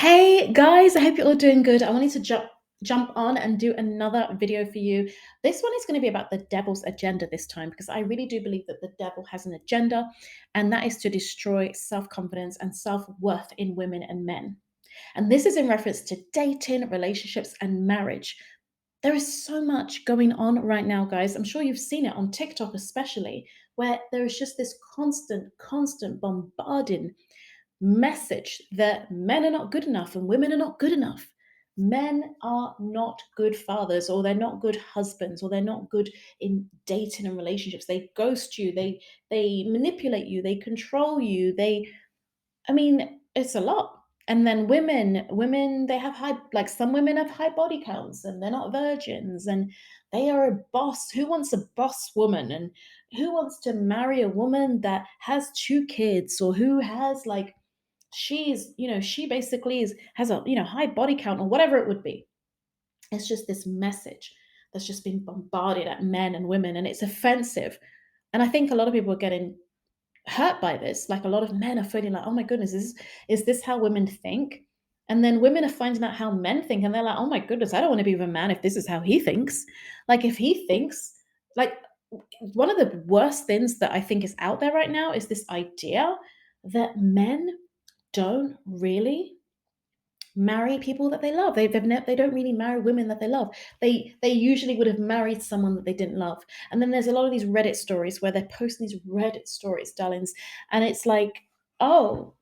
Hey guys, I hope you're all doing good. I wanted to jump on and do another video for you. This one is going to be about the devil's agenda this time because I really do believe that the devil has an agenda, and that is to destroy self-confidence and self-worth in women and men. And this is in reference to dating, relationships, and marriage. There is so much going on right now, guys. I'm sure you've seen it on TikTok, especially, where there is just this constant bombarding message that men are not good enough and women are not good enough. Men are not good fathers, or they're not good husbands, or they're not good in dating and relationships. They ghost you, they manipulate you, they control you. It's a lot. And then women, they have high, like some women have high body counts and they're not virgins and they are a boss. Who wants a boss woman? And who wants to marry a woman that has two kids, or who has like she basically has a high body count or whatever it would be. It's just this message that's just been bombarded at men and women, and it's offensive. And I think a lot of people are getting hurt by this. Like, a lot of men are feeling like, oh my goodness, is this how women think? And then women are finding out how men think, and they're like, oh my goodness, I don't want to be with a man if this is how he thinks. Like, if he thinks like one of the worst things that I think is out there right now is this idea that men don't really marry people that they love. They don't really marry women that they love. They usually would have married someone that they didn't love. And then there's a lot of these Reddit stories where they're posting these Reddit stories, darlings, and it's like, oh,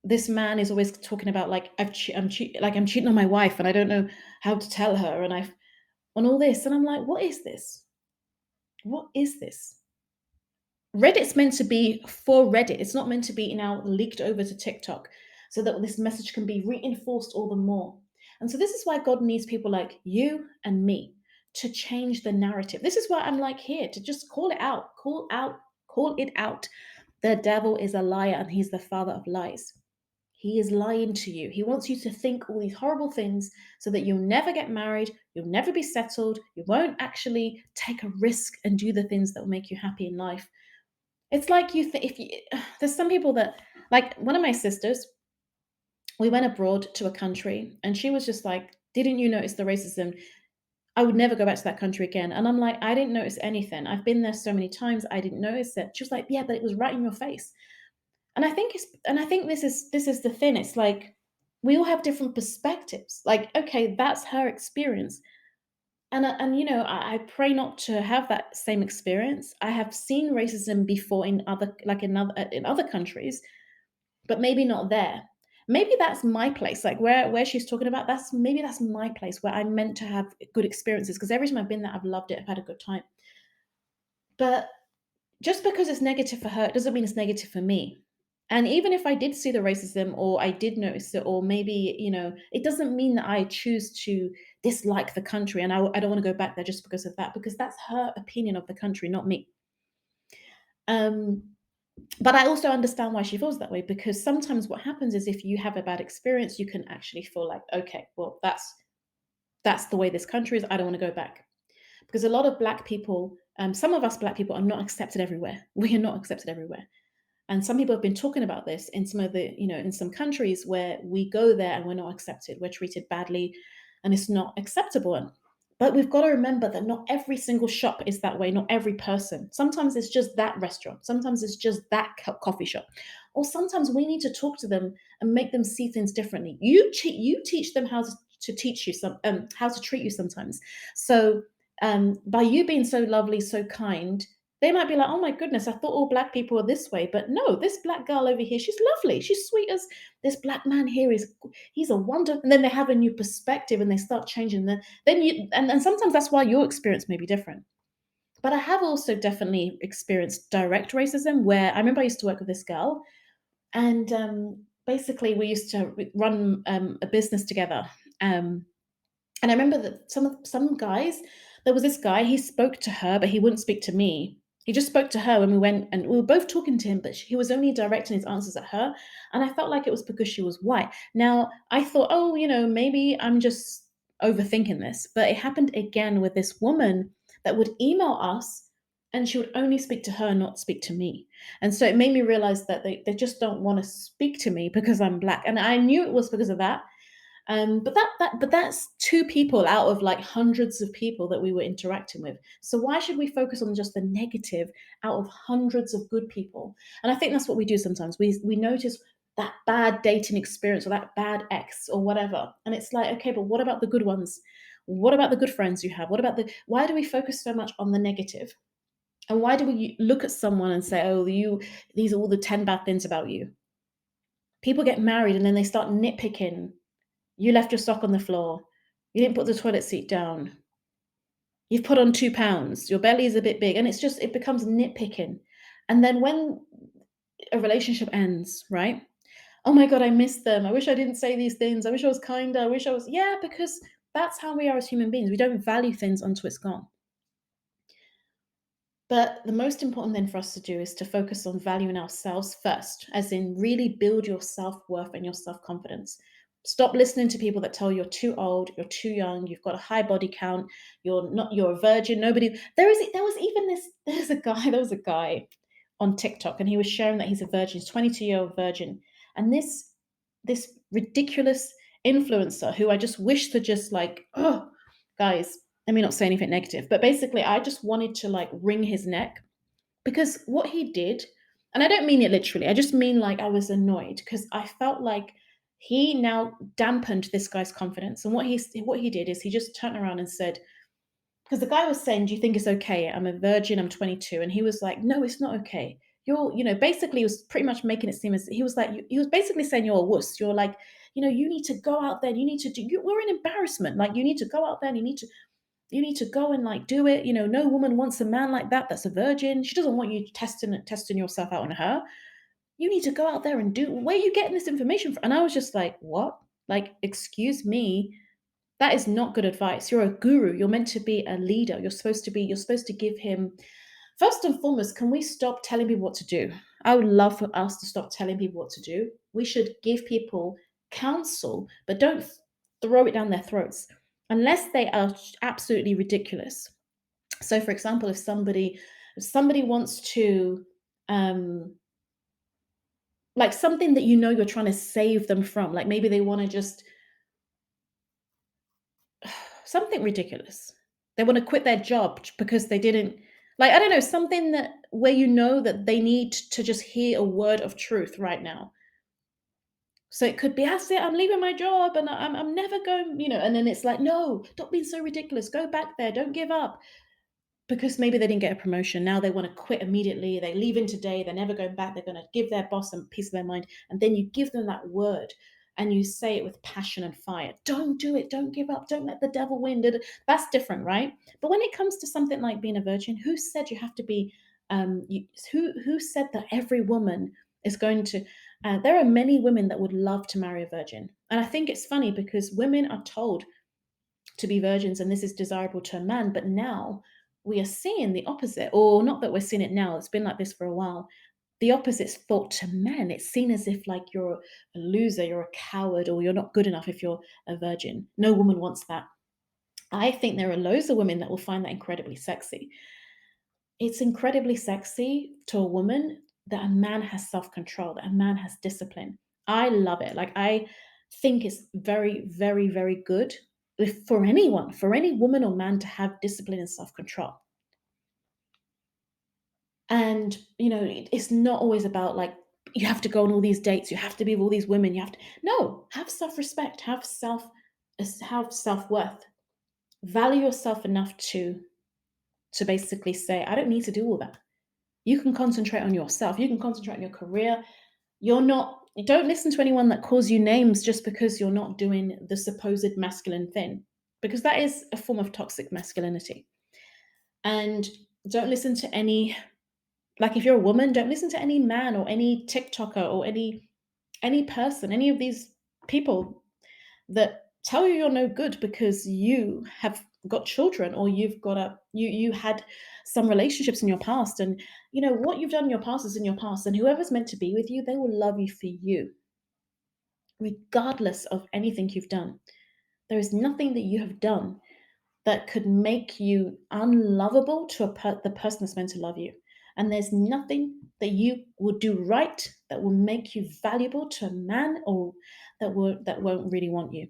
this man is always talking about like I'm cheating on my wife and I don't know how to tell her, and I've on all this, and I'm like, what is this? What is this? Reddit's meant to be for Reddit. It's not meant to be now leaked over to TikTok so that this message can be reinforced all the more. And so this is why God needs people like you and me to change the narrative. This is why I'm like here to just call it out. The devil is a liar and he's the father of lies. He is lying to you. He wants you to think all these horrible things so that you'll never get married, you'll never be settled, you won't actually take a risk and do the things that will make you happy in life. It's like if you there's some people that, like one of my sisters, we went abroad to a country and she was just like, "Didn't you notice the racism? I would never go back to that country again." And I'm like, "I didn't notice anything. I've been there so many times, I didn't notice it." She was like, "Yeah, but it was right in your face." And I think this is the thing. It's like we all have different perspectives. Like, okay, that's her experience. And I pray not to have that same experience. I have seen racism before in other countries, but maybe not there. Maybe that's my place, like where she's talking about. That's my place where I'm meant to have good experiences. Because every time I've been there, I've loved it. I've had a good time. But just because it's negative for her, it doesn't mean it's negative for me. And even if I did see the racism or I did notice it, or maybe, it doesn't mean that I choose to dislike the country and I don't want to go back there just because of that, because that's her opinion of the country, not me. Um, but I also understand why she feels that way, because sometimes what happens is if you have a bad experience, you can actually feel like, okay, well, that's the way this country is. I don't want to go back. Because a lot of black people, some of us black people are not accepted everywhere. We are not accepted everywhere. And some people have been talking about this in some of the, in some countries where we go there and we're not accepted, we're treated badly, and it's not acceptable. But we've got to remember that not every single shop is that way, not every person. Sometimes it's just that restaurant, sometimes it's just that coffee shop, or sometimes we need to talk to them and make them see things differently. You teach them to teach you how to treat you sometimes. So by you being so lovely, so kind, they might be like, "Oh my goodness, I thought all black people were this way." But no, this black girl over here, she's lovely. She's sweet as this black man here he's a wonder. And then they have a new perspective and they start changing. Then you and sometimes that's why your experience may be different. But I have also definitely experienced direct racism, where I remember I used to work with this girl, and basically we used to run a business together. Um, and I remember that some guys, there was this guy, he spoke to her, but he wouldn't speak to me. He just spoke to her when we went, and we were both talking to him, but he was only directing his answers at her. And I felt like it was because she was white. Now, I thought, oh, maybe I'm just overthinking this. But it happened again with this woman that would email us. and she would only speak to her, not speak to me. And so it made me realize that they just don't want to speak to me because I'm black. And I knew it was because of that. But that's two people out of like hundreds of people that we were interacting with. So why should we focus on just the negative out of hundreds of good people? And I think that's what we do sometimes. We notice that bad dating experience or that bad ex or whatever. And it's like, okay, but what about the good ones? What about the good friends you have? What about the why do we focus so much on the negative? And why do we look at someone and say, "Oh, you these are all the 10 bad things about you?" People get married and then they start nitpicking. You left your sock on the floor. You didn't put the toilet seat down. You've put on 2 pounds. Your belly is a bit big. And it's just, it becomes nitpicking. And then when a relationship ends, right? Oh my God, I miss them. I wish I didn't say these things. I wish I was kinder. I wish I was, yeah, because that's how we are as human beings. We don't value things until it's gone. But the most important thing for us to do is to focus on valuing ourselves first, as in really build your self worth and your self confidence. Stop listening to people that tell you're too old, you're too young, you've got a high body count, you're a virgin. Nobody there was even this there was a guy on TikTok and he was sharing that he's a virgin, he's a 22-year-old virgin. And this ridiculous influencer who I just wish to just like, oh, guys, let me not say anything negative, but basically, I just wanted to like wring his neck because what he did, and I don't mean it literally, I just mean like I was annoyed because I felt like he now dampened this guy's confidence. And what he did is he just turned around and said, because the guy was saying, "Do you think it's okay? I'm a virgin, I'm 22." And he was like, "No, it's not okay. Basically, he was pretty much making it seem as he was like, he was basically saying you're a wuss. You're like, you need to go out there, and you need to we're an embarrassment. Like, you need to go out there and you need to go and like do it. No woman wants a man like that that's a virgin. She doesn't want you testing yourself out on her. You need to go out there and do where are you getting this information from?" And I was just like, what? Like, excuse me, that is not good advice. You're a guru. You're meant to be a leader. You're supposed to give him first and foremost, can we stop telling people what to do? I would love for us to stop telling people what to do. We should give people counsel, but don't throw it down their throats unless they are absolutely ridiculous. So for example, if somebody wants to um like something that you're trying to save them from, like maybe they want to just something ridiculous. They want to quit their job because they didn't like I don't know, something that where that they need to just hear a word of truth right now. So it could be, "That's it, I'm leaving my job and I'm never going," and then it's like, "No, stop being so ridiculous. Go back there. Don't give up." Because maybe they didn't get a promotion. Now they want to quit immediately. They leave in today. They're never going back. They're going to give their boss a piece of their mind. And then you give them that word and you say it with passion and fire. Don't do it. Don't give up. Don't let the devil win. That's different, right? But when it comes to something like being a virgin, who said you have to be, who said that every woman is going to, there are many women that would love to marry a virgin. And I think it's funny because women are told to be virgins and this is desirable to a man, but now we are seeing the opposite, or not that we're seeing it now, it's been like this for a while. The opposite's thought to men. It's seen as if like you're a loser, you're a coward, or you're not good enough if you're a virgin. No woman wants that. I think there are loads of women that will find that incredibly sexy. It's incredibly sexy to a woman that a man has self-control, that a man has discipline. I love it. Like, I think it's very, very, very good if for anyone, for any woman or man to have discipline and self-control. And, it's not always about like you have to go on all these dates, you have to be with all these women, you have to no, have self-respect, have self-worth. Value yourself enough to basically say, I don't need to do all that. You can concentrate on yourself. You can concentrate on your career. You don't listen to anyone that calls you names just because you're not doing the supposed masculine thing, because that is a form of toxic masculinity. And don't listen to like if you're a woman, don't listen to any man or any TikToker or any person, any of these people that tell you you're no good because you have got children or you had some relationships in your past, and what you've done in your past is in your past, and whoever's meant to be with you, they will love you for you regardless of anything you've done. There is nothing that you have done that could make you unlovable to the person that's meant to love you. And there's nothing that you will do right that will make you valuable to a man or that won't really want you.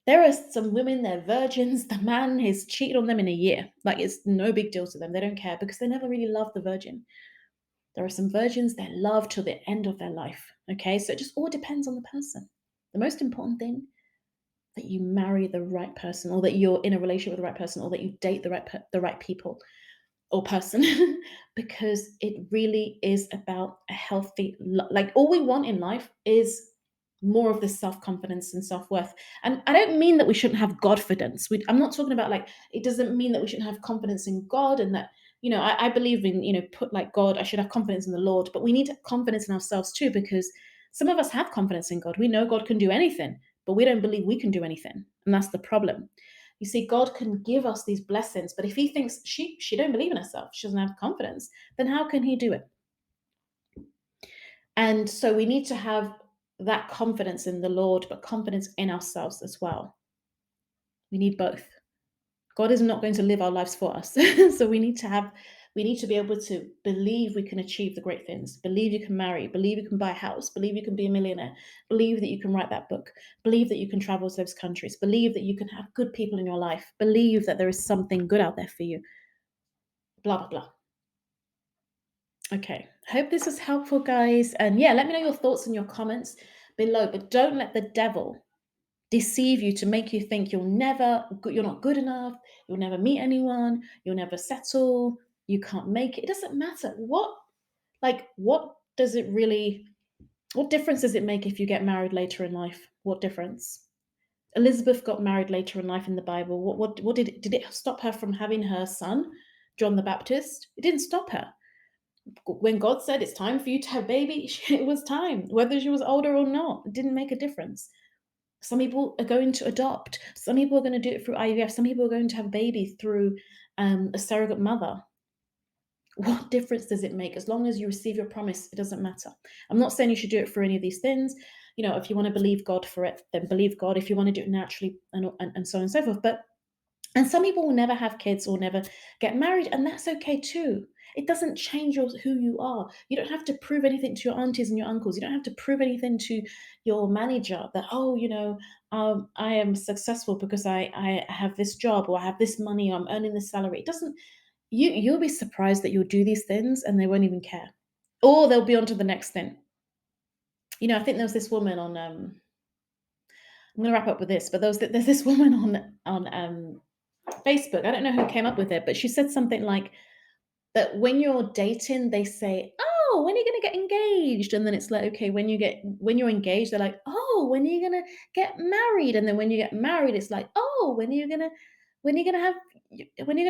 There are some women, they're virgins. The man has cheated on them in a year. Like it's no big deal to them. They don't care because they never really loved the virgin. There are some virgins that love till the end of their life. Okay, so it just all depends on the person. The most important thing that you marry the right person, or that you're in a relationship with the right person, or that you date the right people or person, because it really is about a healthy like all we want in life is more of this self-confidence and self-worth. And I don't mean that we shouldn't have godfidence. I'm not talking about like, it doesn't mean that we shouldn't have confidence in God, and that, I believe in, put like God, I should have confidence in the Lord, but we need confidence in ourselves too, because some of us have confidence in God. We know God can do anything, but we don't believe we can do anything, and that's the problem. You see, God can give us these blessings, but if he thinks she don't believe in herself, she doesn't have confidence, then how can he do it? And so we need to have that confidence in the Lord, but confidence in ourselves as well. We need both. God is not going to live our lives for us. So we need to be able to believe we can achieve the great things. Believe you can marry, believe you can buy a house, believe you can be a millionaire, believe that you can write that book, believe that you can travel to those countries, believe that you can have good people in your life, believe that there is something good out there for you. Blah blah blah. Okay. Hope this is helpful, guys. And yeah, let me know your thoughts in your comments below. But don't let the devil deceive you to make you think you're not good enough, you'll never meet anyone, you'll never settle, you can't make it. It doesn't matter. What does it really, what difference does it make if you get married later in life? What difference? Elizabeth got married later in life in the Bible. What did it stop her from having her son, John the Baptist? It didn't stop her. When God said it's time for you to have a baby, it was time, whether she was older or not. It didn't make a difference. Some people are going to adopt. Some people are going to do it through IVF. Some people are going to have a baby through a surrogate mother. What difference does it make? As long as you receive your promise, it doesn't matter. I'm not saying you should do it for any of these things. If you want to believe God for it, then believe God. If you want to do it naturally, and so on and so forth. And some people will never have kids or never get married, and that's okay too. It doesn't change who you are. You don't have to prove anything to your aunties and your uncles. You don't have to prove anything to your manager that, I am successful because I have this job, or I have this money, or I'm earning this salary. It doesn't. You'll be surprised that you'll do these things and they won't even care, or they'll be on to the next thing. I think there was this woman on. I'm going to wrap up with this, but there's this woman on Facebook. I don't know who came up with it, but she said something like that when you're dating, they say, "Oh, when are you going to get engaged?" And then it's like, okay, when you're engaged, they're like, "Oh, when are you going to get married?" And then when you get married, it's like, "Oh, when are you going to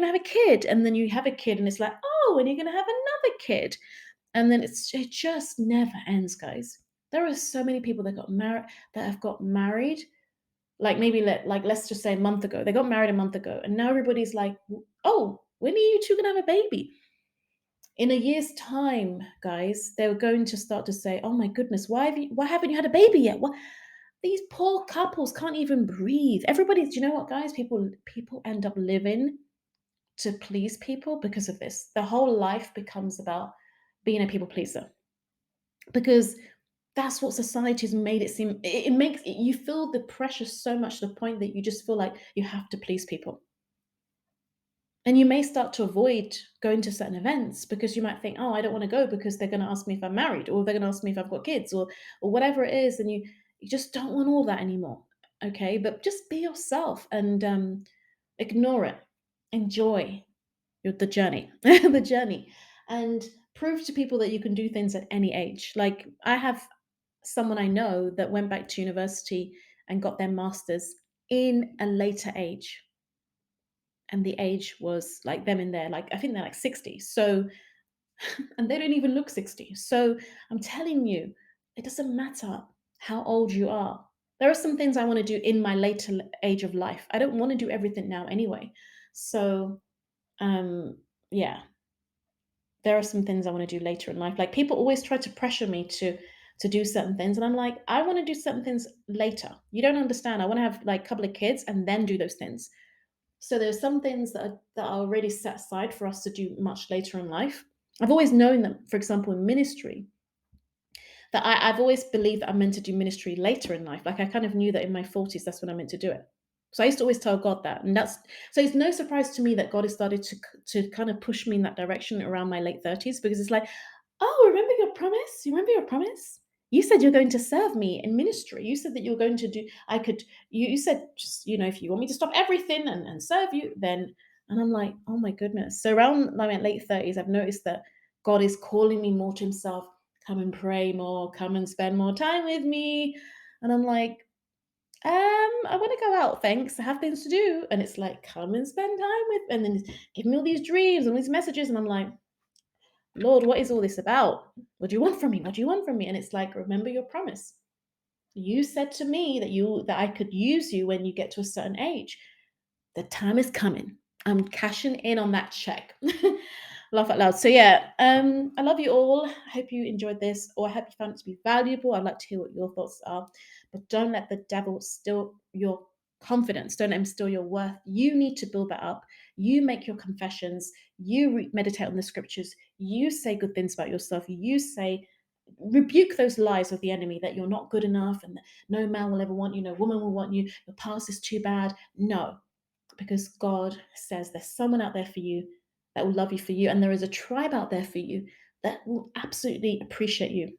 have a kid?" And then you have a kid, and it's like, "Oh, when are you going to have another kid?" And then it just never ends, guys. There are so many people that have got married, like maybe let's just say a month ago. They got married a month ago, and now everybody's like, "Oh, when are you two gonna have a baby?" In a year's time, guys, they're going to start to say, "Oh my goodness, why haven't you had a baby yet? What?" These poor couples can't even breathe. Everybody, do you know what, guys? People end up living to please people because of this. Their whole life becomes about being a people pleaser, because that's what society has made it seem. It makes you feel the pressure so much to the point that you just feel like you have to please people. And you may start to avoid going to certain events because you might think, "Oh, I don't want to go because they're going to ask me if I'm married, or they're going to ask me if I've got kids, or whatever it is." And you just don't want all that anymore. Okay, but just be yourself and ignore it. Enjoy the journey, the journey, and prove to people that you can do things at any age. Like I have someone I know that went back to university and got their masters in a later age, and the age was like them in there, like I think they're like 60. So and they don't even look 60. So I'm telling you, it doesn't matter how old you are. There are some things I want to do in my later age of life. I don't want to do everything now anyway. So yeah, there are some things I want to do later in life. Like people always try to pressure me to do certain things, and I'm like, I want to do certain things later. You don't understand. I want to have like a couple of kids and then do those things. So there's some things that are already set aside for us to do much later in life. I've always known that, for example, in ministry, that I've always believed that I'm meant to do ministry later in life. Like I kind of knew that in my 40s, that's when I'm meant to do it. So I used to always tell God that, and that's so it's no surprise to me that God has started to kind of push me in that direction around my late 30s, because it's like, oh, remember your promise? You remember your promise? You said you're going to serve me in ministry. You said that you're going to do. I could. You said just if you want me to stop everything and serve you, then. And I'm like, oh my goodness. So around my late 30s, I've noticed that God is calling me more to Himself. Come and pray more, come and spend more time with me. And I'm like, I want to go out, thanks. I have things to do. And it's like, come and spend time with, and then give me all these dreams and these messages. And I'm like, Lord, what is all this about? What do you want from me? What do you want from me? And it's like, remember your promise. You said to me that I could use you when you get to a certain age. The time is coming. I'm cashing in on that check. Laugh out loud. So yeah, I love you all. I hope you enjoyed this, or I hope you found it to be valuable. I'd like to hear what your thoughts are. But don't let the devil steal your confidence. Don't let him steal your worth. You need to build that up. You make your confessions. You meditate on the scriptures. You say good things about yourself. You say rebuke those lies of the enemy that you're not good enough and that no man will ever want you, no woman will want you, your past is too bad. No, because God says there's someone out there for you that will love you for you, and there is a tribe out there for you that will absolutely appreciate you.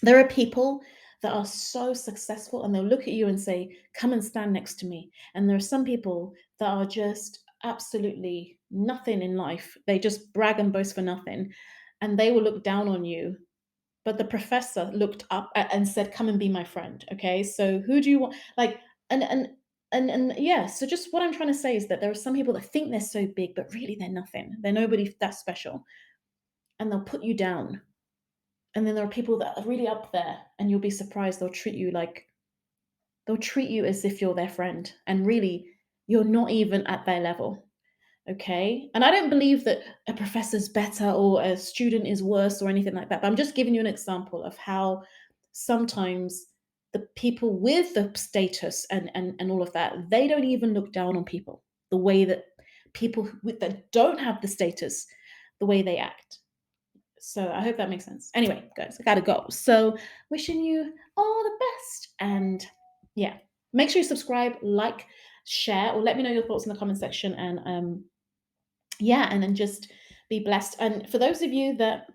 There are people that are so successful and they'll look at you and say, come and stand next to me. And there are some people that are just absolutely nothing in life. They just brag and boast for nothing. And they will look down on you, but the professor looked up and said, "Come and be my friend." Okay, so who do you want? Like, and yeah. So just what I'm trying to say is that there are some people that think they're so big, but really they're nothing. They're nobody that special, and they'll put you down. And then there are people that are really up there, and you'll be surprised. They'll treat you as if you're their friend, and really you're not even at their level. Okay. And I don't believe that a professor's better or a student is worse or anything like that. But I'm just giving you an example of how sometimes the people with the status and all of that, they don't even look down on people the way that that don't have the status, the way they act. So I hope that makes sense. Anyway, guys, I gotta go. So wishing you all the best. And yeah, make sure you subscribe, like, share, or let me know your thoughts in the comment section. And yeah, and then just be blessed. And for those of you that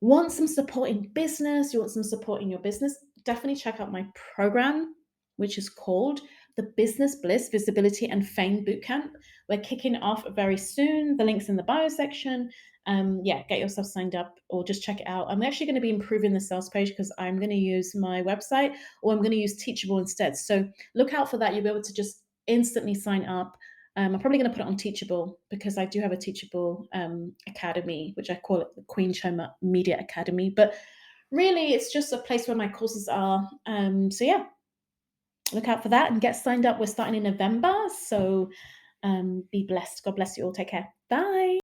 want some support in business, you want some support in your business, definitely check out my program, which is called the Business Bliss Visibility and Fame Bootcamp. We're kicking off very soon. The link's in the bio section. Yeah, get yourself signed up or just check it out. I'm actually going to be improving the sales page because I'm going to use my website, or I'm going to use Teachable instead. So look out for that. You'll be able to just instantly sign up. I'm probably going to put it on Teachable because I do have a Teachable academy, which I call it the Queen Choma Media Academy. But really, it's just a place where my courses are. So yeah, look out for that and get signed up. We're starting in November. So be blessed. God bless you all. Take care. Bye.